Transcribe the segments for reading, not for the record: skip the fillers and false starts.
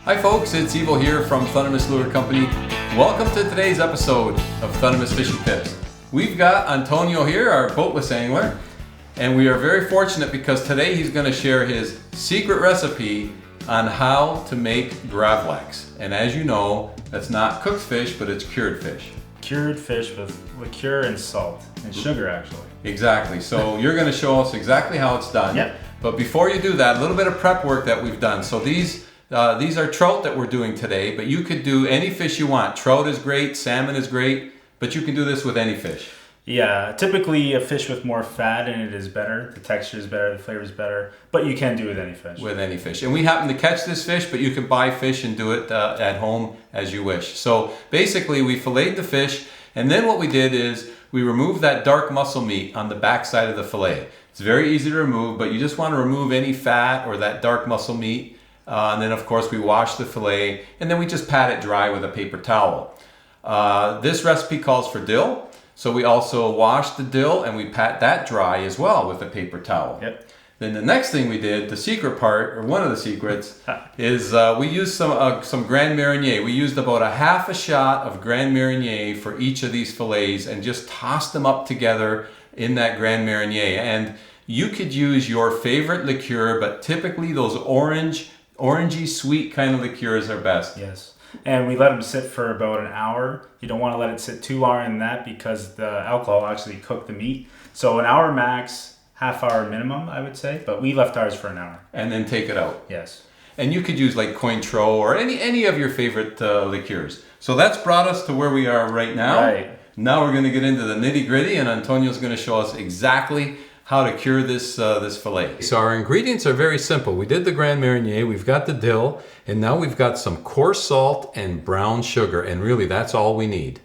Hi folks, it's Evo here from Thundermist Lure Company. Welcome to today's episode of Thundermist Fishing Tips. We've got Antonio here, our boatless angler, and we are very fortunate because today he's going to share his secret recipe on how to make Gravlax. And as you know, that's not cooked fish, but it's cured fish. Cured fish with liqueur and salt and sugar, actually. Exactly. So you're going to show us exactly how it's done. Yep. But before you do that, a little bit of prep work that we've done. So these are trout that we're doing today, but you could do any fish you want. Trout is great, salmon is great, but you can do this with any fish. Yeah, typically a fish with more fat in it is better. The texture is better, the flavor is better, but you can do it with any fish. With any fish. And we happen to catch this fish, but you can buy fish and do it at home as you wish. So basically we filleted the fish, and then what we did is we removed that dark muscle meat on the back side of the fillet. It's very easy to remove, but you just want to remove any fat or that dark muscle meat. And then of course we wash the fillet, and then we just pat it dry with a paper towel. This recipe calls for dill, so we also wash the dill and we pat that dry as well with a paper towel. Yep. Then the next thing we did, the secret part, or one of the secrets, is we used some Grand Marnier. We used about a half a shot of Grand Marnier for each of these fillets and just tossed them up together in that Grand Marnier. And you could use your favorite liqueur, but typically those orangey sweet kind of liqueurs are best. Yes. And we let them sit for about an hour. You don't want to let it sit too long in that because the alcohol actually cooked the meat. So an hour max, half hour minimum, I would say. But we left ours for an hour. And then take it out. Yes. And you could use like Cointreau or any of your favorite liqueurs. So that's brought us to where we are right now. Right. Now we're going to get into the nitty gritty, and Antonio's going to show us exactly how to cure this fillet. So our ingredients are very simple. We did the Grand Marnier, we've got the dill, and now we've got some coarse salt and brown sugar, and really that's all we need.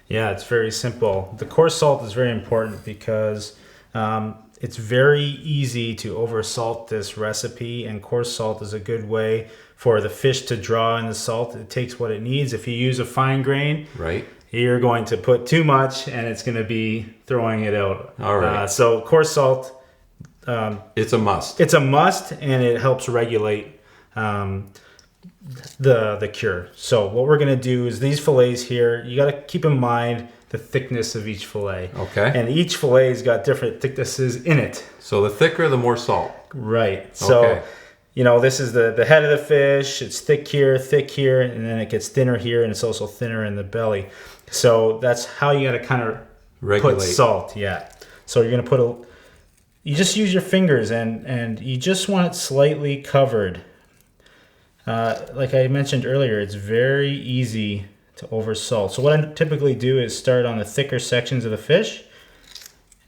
Yeah, it's very simple. The coarse salt is very important because it's very easy to oversalt this recipe, and coarse salt is a good way for the fish to draw in the salt. It takes what it needs. If you use a fine grain, right, you're going to put too much and it's going to be throwing it out. All right. So coarse salt, it's a must. It's a must, and it helps regulate the cure. So what we're going to do is these fillets here, you got to keep in mind the thickness of each fillet. Okay. And each fillet's got different thicknesses in it. So the thicker, the more salt. Right. So, okay. You know, this is the head of the fish. It's thick here, and then it gets thinner here, and it's also thinner in the belly. So that's how you got to kind of put salt. Yeah. So you're going to you just use your fingers, and you just want it slightly covered. Like I mentioned earlier, it's very easy to oversalt. So what I typically do is start on the thicker sections of the fish,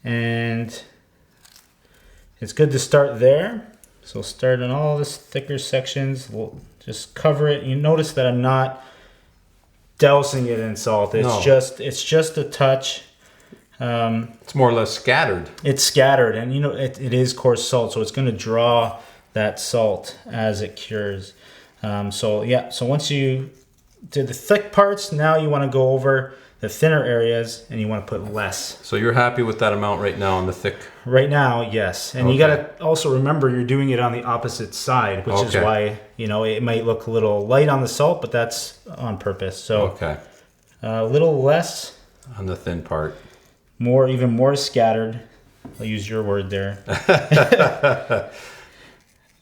and it's good to start there. So start on all this thicker sections. We'll just cover it. You notice that I'm not dousing it in salt. It's just a touch. It's more or less scattered. It's scattered, and you know it is coarse salt, so it's going to draw that salt as it cures. So once you did the thick parts, now you want to go over the thinner areas, and you want to put less. So you're happy with that amount right now on the thick? Right now, yes. And okay. You got to also remember you're doing it on the opposite side, which is why, you know, it might look a little light on the salt, but that's on purpose. So a little less on the thin part. Even more scattered. I'll use your word there.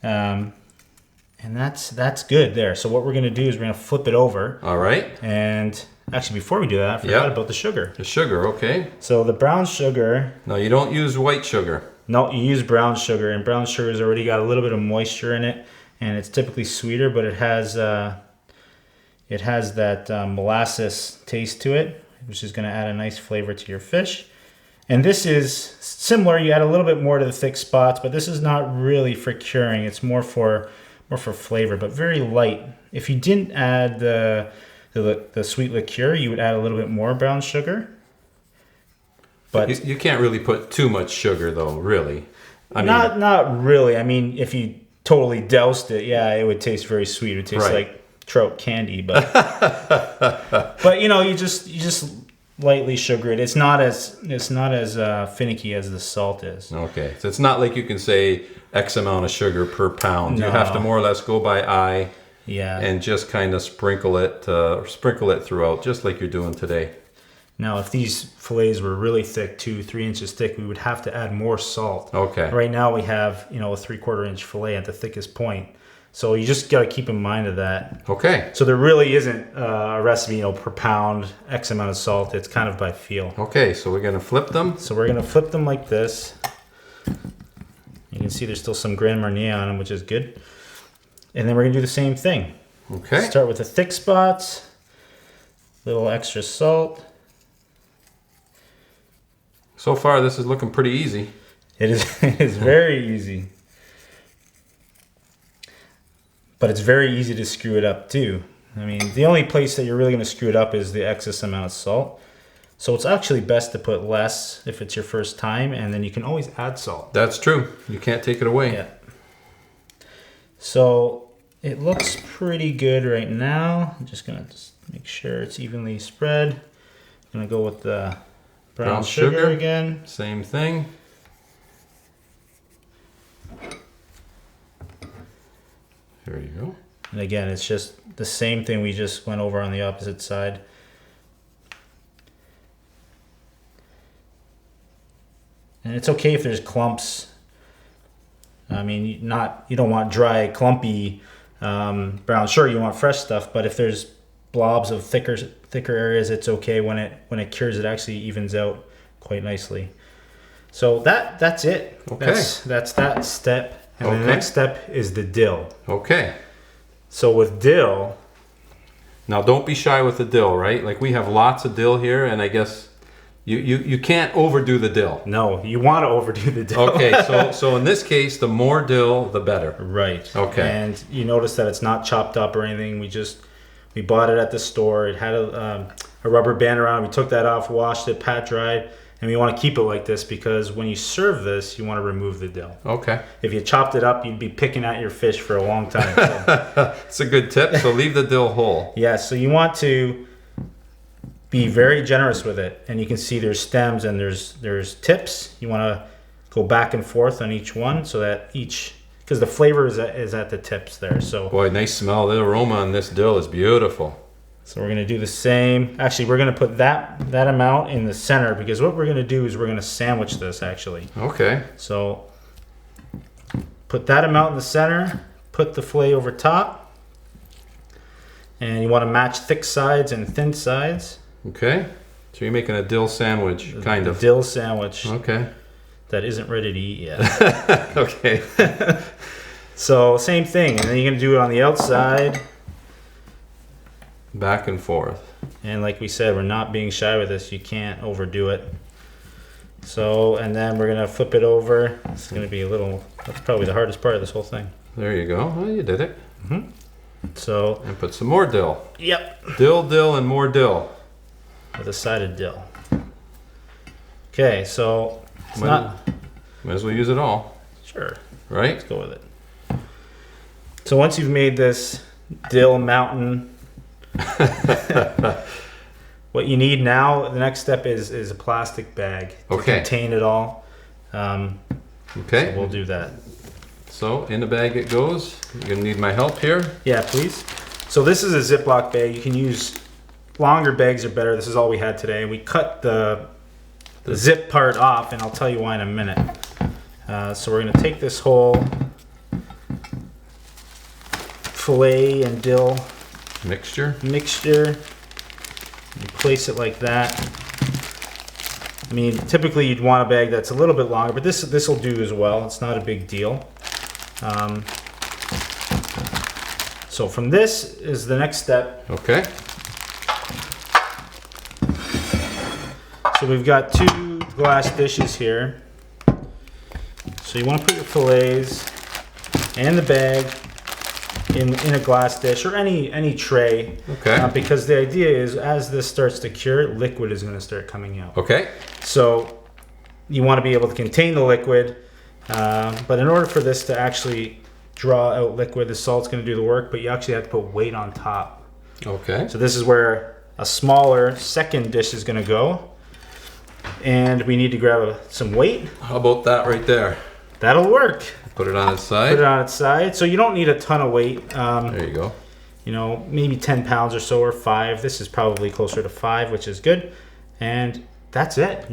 And that's good there. So what we're going to do is we're going to flip it over. All right. And actually, before we do that, I forgot about the sugar. The sugar, okay. So the brown sugar. No, you don't use white sugar. No, you use brown sugar, and brown sugar has already got a little bit of moisture in it, and it's typically sweeter, but it has that molasses taste to it, which is going to add a nice flavor to your fish. And this is similar. You add a little bit more to the thick spots, but this is not really for curing. It's more for flavor, but very light. If you didn't add the sweet liqueur, you would add a little bit more brown sugar. But you can't really put too much sugar, though, really. Not really. I mean, if you totally doused it, yeah, it would taste very sweet. It would taste like trout candy, but but you know, you just lightly sugar it. It's not as finicky as the salt is. Okay, so it's not like you can say X amount of sugar per pound. No. You have to more or less go by eye Yeah. And just kind of sprinkle it throughout, just like you're doing today. Now, if these fillets were really thick, 2-3 inches thick, we would have to add more salt. Okay. Right now we have, a 3/4 inch fillet at the thickest point. So you just got to keep in mind of that. Okay. So there really isn't a recipe, per pound, X amount of salt. It's kind of by feel. Okay, so we're going to flip them. So we're going to flip them like this. You can see there's still some Grand Marnier on them, which is good. And then we're going to do the same thing. Okay. Start with the thick spots. Little extra salt. So far, this is looking pretty easy. It is very easy. But it's very easy to screw it up too. I mean, the only place that you're really going to screw it up is the excess amount of salt. So it's actually best to put less if it's your first time, and then you can always add salt. That's true. You can't take it away. Yeah. So it looks pretty good right now. I'm just going to make sure it's evenly spread. I'm going to go with the brown sugar again. Same thing. There you go. And again, it's just the same thing we just went over on the opposite side. And it's okay if there's clumps. I mean, you don't want dry, clumpy brown sugar. You want fresh stuff. But if there's blobs of thicker areas, it's okay. When it cures, it actually evens out quite nicely. So that's it. Okay. That's that step. And the next step is the dill. Okay. So with dill... Now don't be shy with the dill, right? Like we have lots of dill here, and I guess you can't overdo the dill. No, you want to overdo the dill. Okay, so in this case, the more dill, the better. Right. Okay. And you notice that it's not chopped up or anything. We bought it at the store. It had a rubber band around it. We took that off, washed it, pat dried. And we want to keep it like this because when you serve this, you want to remove the dill. Okay. If you chopped it up, you'd be picking at your fish for a long time. So. It's a good tip. So leave the dill whole. Yeah, so you want to be very generous with it. And you can see there's stems and there's tips. You want to go back and forth on each one so that because the flavor is at the tips there. So boy, nice smell. The aroma on this dill is beautiful. So we're going to do the same. Actually, we're going to put that amount in the center because what we're going to do is we're going to sandwich this actually. Okay. So put that amount in the center, put the fillet over top, and you want to match thick sides and thin sides. Okay. So you're making a dill sandwich, kind of. Dill sandwich. Okay. That isn't ready to eat yet. Okay. So same thing, and then you're going to do it on the outside. Back and forth. And like we said, we're not being shy with this. You can't overdo it. So, and then we're going to flip it over. It's going to be that's probably the hardest part of this whole thing. There you go. Well, you did it. Mm-hmm. So. And put some more dill. Yep. Dill, and more dill. With a side of dill. Okay, so it's Might as well use it all. Sure. Right? Let's go with it. So once you've made this dill mountain, what you need now, the next step is a plastic bag to contain it all. Okay. So we'll do that. So in the bag it goes. You're gonna need my help here. Yeah, please. So this is a Ziploc bag. You can use longer bags are better. This is all we had today. We cut the zip part off, and I'll tell you why in a minute. So we're gonna take this whole fillet and dill mixture and place it like that. I mean, typically you'd want a bag that's a little bit longer, but this will do as well. It's not a big deal. So from this is the next step. Okay. So we've got 2 glass dishes here. So you want to put your fillets and the bag in a glass dish or any tray. Okay. Because the idea is as this starts to cure, liquid is going to start coming out. Okay. So you want to be able to contain the liquid, but in order for this to actually draw out liquid, the salt's going to do the work, but you actually have to put weight on top. Okay. So this is where a smaller second dish is going to go. And we need to grab some weight. How about that right there? That'll work. Put it on its side. Put it on its side. So you don't need a ton of weight. There you go. maybe 10 pounds or so, or 5. This is probably closer to 5, which is good. And that's it.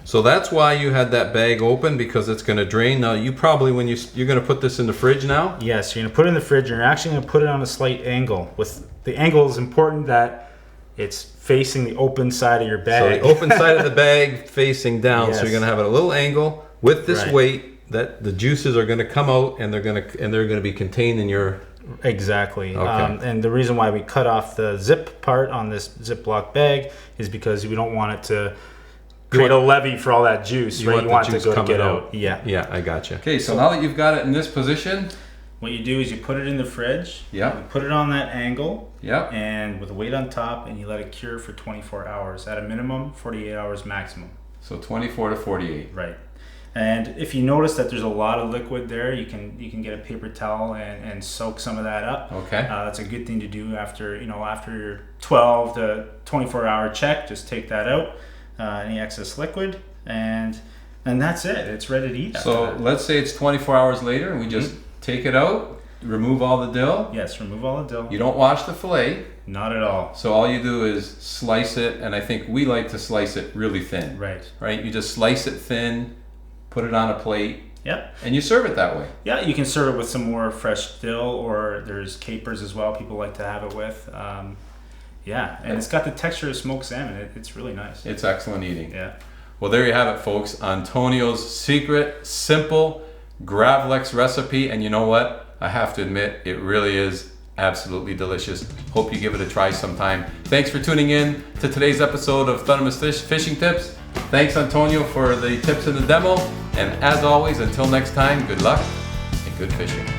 So that's why you had that bag open, because it's going to drain. Now you probably, when you're going to put this in the fridge now? Yes, you're going to put it in the fridge. You're actually going to put it on a slight angle. With the angle is important that it's facing the open side of your bag. So the open side of the bag facing down. Yes. So you're going to have it at a little angle with this weight that the juices are going to come out, and they're going to be contained in your. Exactly. Okay. And the reason why we cut off the zip part on this Ziploc bag is because we don't want it to create a levee for all that juice. You want it to go to get out. Yeah, I gotcha. Okay, so now that you've got it in this position, what you do is you put it in the fridge. Yeah. You put it on that angle. Yeah. And with a weight on top, and you let it cure for 24 hours at a minimum, 48 hours maximum. So 24 to 48. Right. And if you notice that there's a lot of liquid there, you can get a paper towel and soak some of that up. Okay. That's a good thing to do after your 12 to 24 hour check. Just take that out, any excess liquid, and that's it. It's ready to eat. So let's say it's 24 hours later, and we just take it out, remove all the dill. Yes, remove all the dill. You don't wash the fillet. Not at all. So all you do is slice it, and I think we like to slice it really thin. Right. Right. You just slice it thin. Put it on a plate. Yep. And you serve it that way. Yeah, you can serve it with some more fresh dill, or there's capers as well. People like to have it with. And it's got the texture of smoked salmon. It's really nice. It's excellent eating. Yeah. Well, there you have it, folks. Antonio's secret, simple Gravlax recipe. And you know what? I have to admit, it really is absolutely delicious. Hope you give it a try sometime. Thanks for tuning in to today's episode of Thundermist Fishing Tips. Thanks, Antonio, for the tips and the demo. And as always, until next time, good luck and good fishing.